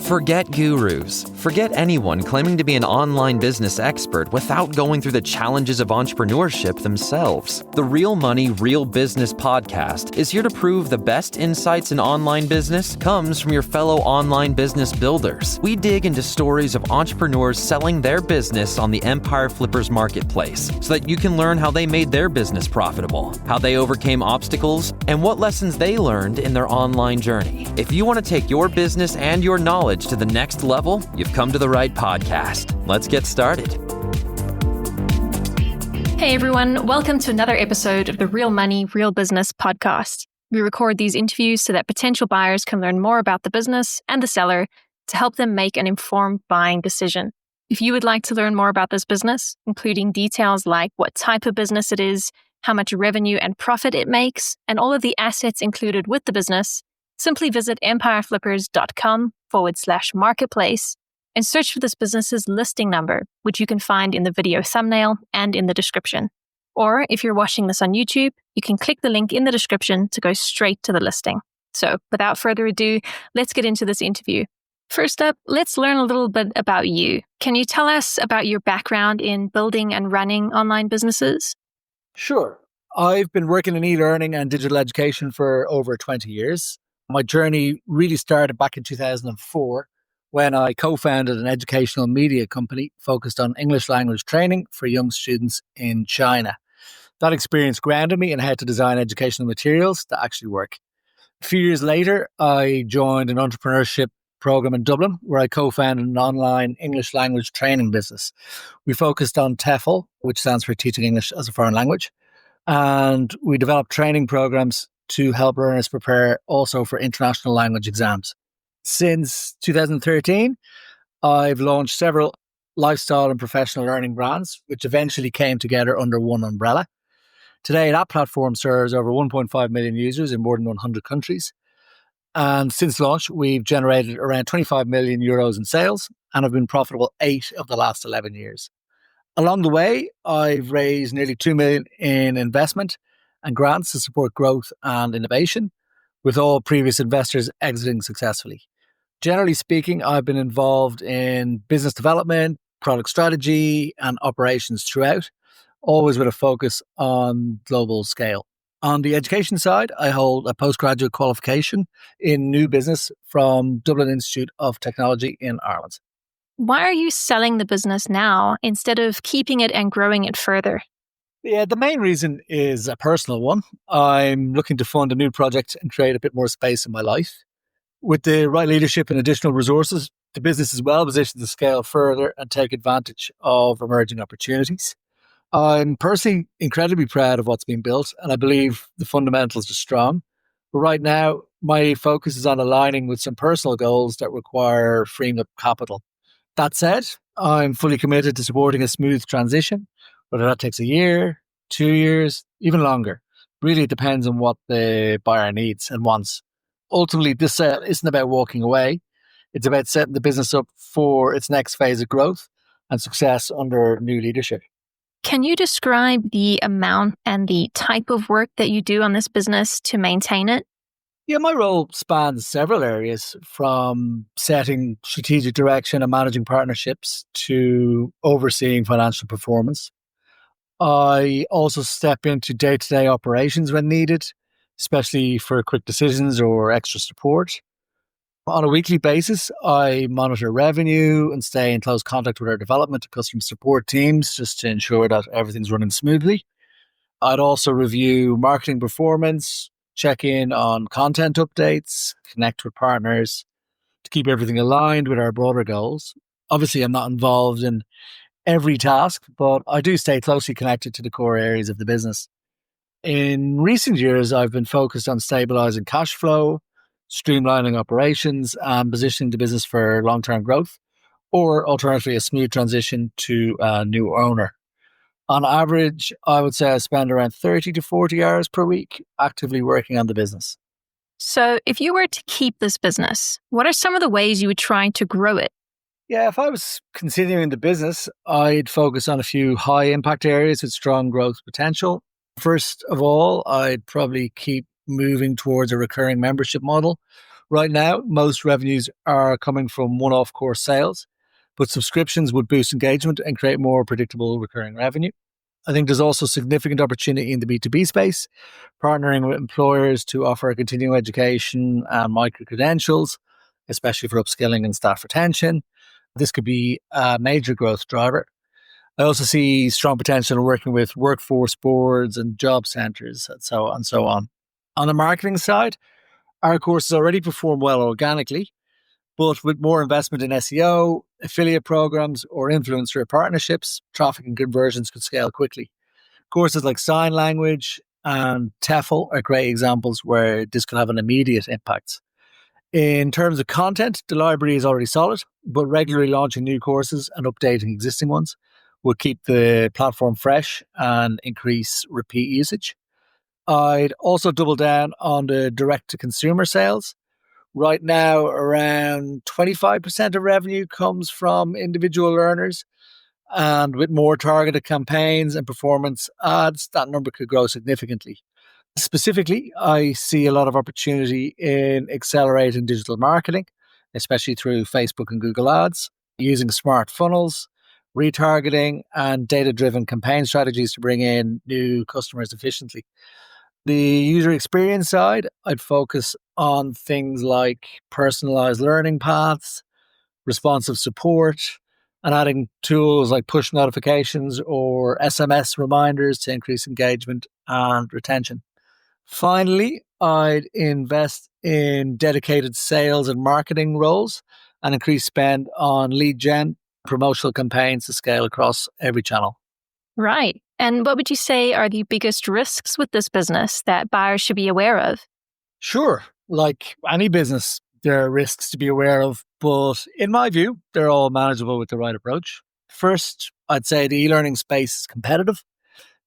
Forget gurus. Forget anyone claiming to be an online business expert without going through the challenges of entrepreneurship themselves. The Real Money, Real Business podcast is here to prove the best insights in online business comes from your fellow online business builders. We dig into stories of entrepreneurs selling their business on the Empire Flippers marketplace so that you can learn how they made their business profitable, how they overcame obstacles, and what lessons they learned in their online journey. If you want to take your business and your knowledge to the next level, you've come to the right podcast. Let's get started. Hey everyone, welcome to another episode of the Real Money, Real Business podcast. We record these interviews so that potential buyers can learn more about the business and the seller to help them make an informed buying decision. If you would like to learn more about this business, including details like what type of business it is, how much revenue and profit it makes, and all of the assets included with the business, simply visit empireflippers.com/marketplace and search for this business's listing number, which you can find in the video thumbnail and in the description. Or if you're watching this on YouTube, you can click the link in the description to go straight to the listing. So without further ado, let's get into this interview. First up, let's learn a little bit about you. Can you tell us about your background in building and running online businesses? Sure. I've been working in e-learning and digital education for over 20 years. My journey really started back in 2004 when I co-founded an educational media company focused on English language training for young students in China. That experience grounded me in how to design educational materials that actually work. A few years later, I joined an entrepreneurship program in Dublin where I co-founded an online English language training business. We focused on TEFL, which stands for Teaching English as a Foreign Language, and we developed training programs to help learners prepare also for international language exams. Since 2013, I've launched several lifestyle and professional learning brands, which eventually came together under one umbrella. Today, that platform serves over 1.5 million users in more than 100 countries. And since launch, we've generated around 25 million euros in sales and have been profitable 8 of the last 11 years. Along the way, I've raised nearly 2 million in investment and grants to support growth and innovation, with all previous investors exiting successfully. Generally speaking, I've been involved in business development, product strategy, and operations throughout, always with a focus on global scale. On the education side, I hold a postgraduate qualification in new business from Dublin Institute of Technology in Ireland. Why are you selling the business now instead of keeping it and growing it further? Yeah, the main reason is a personal one. I'm looking to fund a new project and create a bit more space in my life. With the right leadership and additional resources, the business is well positioned to scale further and take advantage of emerging opportunities. I'm personally incredibly proud of what's been built, and I believe the fundamentals are strong. But right now, my focus is on aligning with some personal goals that require freeing up capital. That said, I'm fully committed to supporting a smooth transition, whether that takes a year, 2 years, even longer. Really, it depends on what the buyer needs and wants. Ultimately, this sale isn't about walking away. It's about setting the business up for its next phase of growth and success under new leadership. Can you describe the amount and the type of work that you do on this business to maintain it? Yeah, my role spans several areas, from setting strategic direction and managing partnerships to overseeing financial performance. I also step into day-to-day operations when needed, especially for quick decisions or extra support. On a weekly basis, I monitor revenue and stay in close contact with our development and customer support teams just to ensure that everything's running smoothly. I'd also review marketing performance, check in on content updates, connect with partners to keep everything aligned with our broader goals. Obviously, I'm not involved in every task, but I do stay closely connected to the core areas of the business. In recent years, I've been focused on stabilizing cash flow, streamlining operations, and positioning the business for long-term growth, or alternatively, a smooth transition to a new owner. On average, I would say I spend around 30 to 40 hours per week actively working on the business. So if you were to keep this business, what are some of the ways you would try to grow it? Yeah, if I was continuing the business, I'd focus on a few high impact areas with strong growth potential. First of all, I'd probably keep moving towards a recurring membership model. Right now, most revenues are coming from one-off course sales, but subscriptions would boost engagement and create more predictable recurring revenue. I think there's also significant opportunity in the B2B space, partnering with employers to offer continuing education and micro-credentials, especially for upskilling and staff retention. This could be a major growth driver. I also see strong potential in working with workforce boards and job centres and so on and so on. On the marketing side, our courses already perform well organically, but with more investment in SEO, affiliate programs, or influencer partnerships, traffic and conversions could scale quickly. Courses like sign language and TEFL are great examples where this could have an immediate impact. In terms of content, the library is already solid, but regularly launching new courses and updating existing ones will keep the platform fresh and increase repeat usage. I'd also double down on the direct-to-consumer sales. Right now, around 25% of revenue comes from individual learners, and with more targeted campaigns and performance ads, that number could grow significantly. Specifically, I see a lot of opportunity in accelerating digital marketing, especially through Facebook and Google Ads, using smart funnels, retargeting, and data-driven campaign strategies to bring in new customers efficiently. The user experience side, I'd focus on things like personalized learning paths, responsive support, and adding tools like push notifications or SMS reminders to increase engagement and retention. Finally, I'd invest in dedicated sales and marketing roles and increase spend on lead gen, promotional campaigns to scale across every channel. Right. And what would you say are the biggest risks with this business that buyers should be aware of? Sure, like any business, there are risks to be aware of, but in my view, they're all manageable with the right approach. First, I'd say the e-learning space is competitive.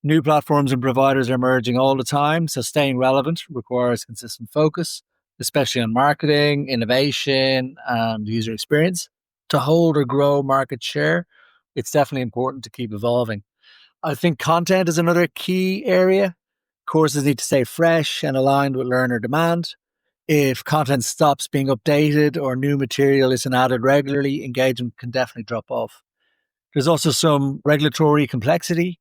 New platforms and providers are emerging all the time, so staying relevant requires consistent focus, especially on marketing, innovation, and user experience. To hold or grow market share, it's definitely important to keep evolving. I think content is another key area. Courses need to stay fresh and aligned with learner demand. If content stops being updated or new material isn't added regularly, engagement can definitely drop off. There's also some regulatory complexity.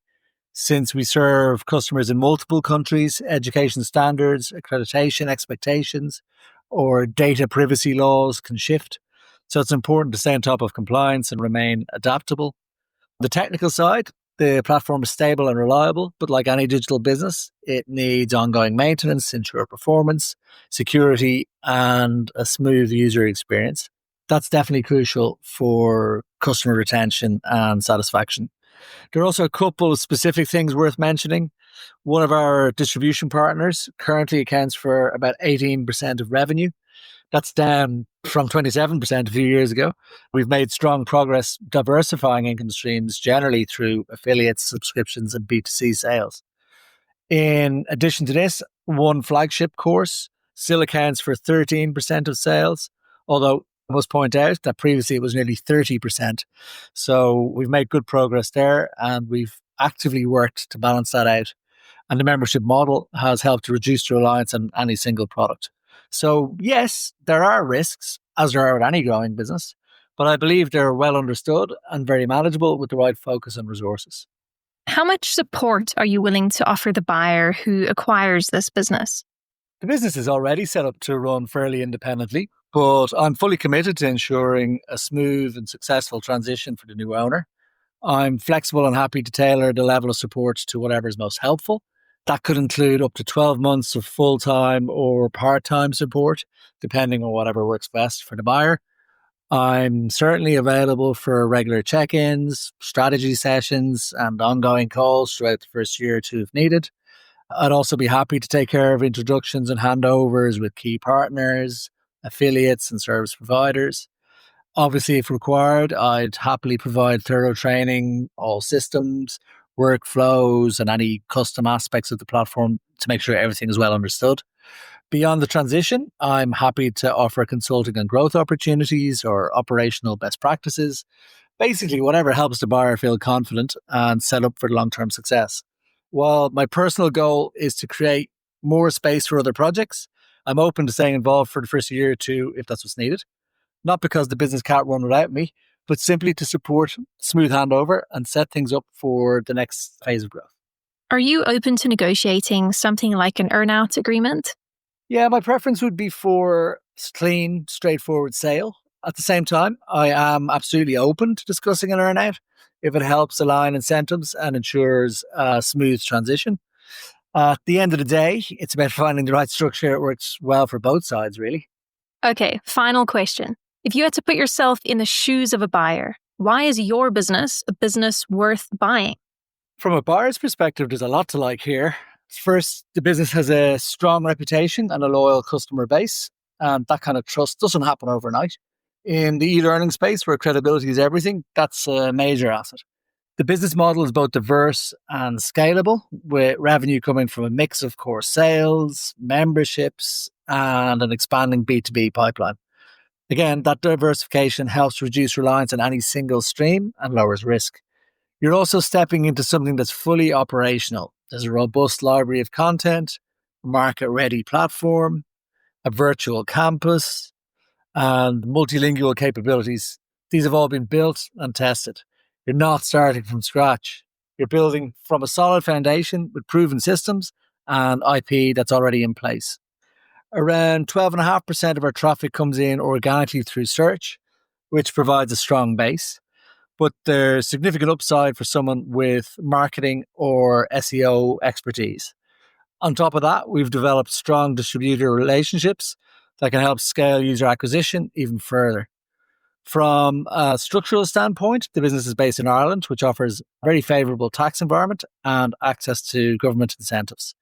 Since we serve customers in multiple countries, education standards, accreditation expectations, or data privacy laws can shift. So it's important to stay on top of compliance and remain adaptable. The technical side, the platform is stable and reliable, but like any digital business, it needs ongoing maintenance to ensure performance, security, and a smooth user experience. That's definitely crucial for customer retention and satisfaction. There are also a couple of specific things worth mentioning. One of our distribution partners currently accounts for about 18% of revenue. That's down from 27% a few years ago. We've made strong progress diversifying income streams generally through affiliates, subscriptions, and B2C sales. In addition to this, one flagship course still accounts for 13% of sales, although I must point out that previously it was nearly 30%. So we've made good progress there, and we've actively worked to balance that out. And the membership model has helped to reduce the reliance on any single product. So yes, there are risks, as there are with any growing business, but I believe they're well understood and very manageable with the right focus and resources. How much support are you willing to offer the buyer who acquires this business? The business is already set up to run fairly independently, but I'm fully committed to ensuring a smooth and successful transition for the new owner. I'm flexible and happy to tailor the level of support to whatever is most helpful. That could include up to 12 months of full-time or part-time support, depending on whatever works best for the buyer. I'm certainly available for regular check-ins, strategy sessions, and ongoing calls throughout the first year or two if needed. I'd also be happy to take care of introductions and handovers with key partners, affiliates, and service providers. Obviously, if required, I'd happily provide thorough training, all systems, workflows, and any custom aspects of the platform to make sure everything is well understood. Beyond the transition, I'm happy to offer consulting and growth opportunities or operational best practices. Basically, whatever helps the buyer feel confident and set up for long-term success. While my personal goal is to create more space for other projects. I'm open to staying involved for the first year or two if that's what's needed. Not because the business can't run without me, but simply to support smooth handover and set things up for the next phase of growth. Are you open to negotiating something like an earn-out agreement? Yeah, my preference would be for clean, straightforward sale. At the same time, I am absolutely open to discussing an earn-out if it helps align incentives and ensures a smooth transition. At the end of the day, it's about finding the right structure that works well for both sides, really. Okay, final question. If you had to put yourself in the shoes of a buyer, why is your business a business worth buying? From a buyer's perspective, there's a lot to like here. First, the business has a strong reputation and a loyal customer base, and that kind of trust doesn't happen overnight. In the e-learning space, where credibility is everything, that's a major asset. The business model is both diverse and scalable, with revenue coming from a mix of core sales, memberships, and an expanding B2B pipeline. Again, that diversification helps reduce reliance on any single stream and lowers risk. You're also stepping into something that's fully operational. There's a robust library of content, a market-ready platform, a virtual campus, and multilingual capabilities. These have all been built and tested. You're not starting from scratch. You're building from a solid foundation with proven systems and IP that's already in place. Around 12.5% of our traffic comes in organically through search, which provides a strong base. But there's significant upside for someone with marketing or SEO expertise. On top of that, we've developed strong distributor relationships that can help scale user acquisition even further. From a structural standpoint, the business is based in Ireland, which offers a very favourable tax environment and access to government incentives.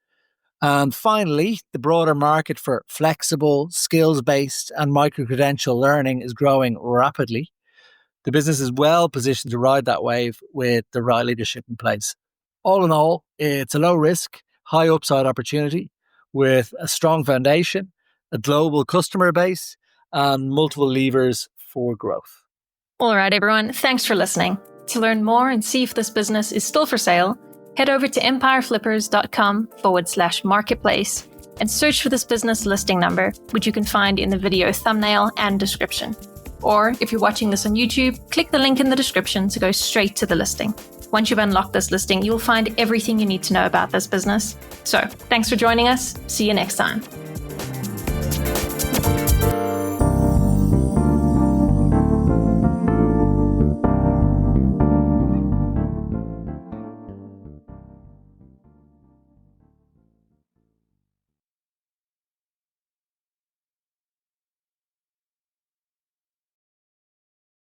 And finally, the broader market for flexible, skills-based and micro-credential learning is growing rapidly. The business is well positioned to ride that wave with the right leadership in place. All in all, it's a low-risk, high upside opportunity with a strong foundation, a global customer base, and multiple levers for growth. All right, everyone. Thanks for listening. To learn more and see if this business is still for sale, head over to empireflippers.com/marketplace and search for this business listing number, which you can find in the video thumbnail and description. Or if you're watching this on YouTube, click the link in the description to go straight to the listing. Once you've unlocked this listing, you'll find everything you need to know about this business. So, thanks for joining us. See you next time.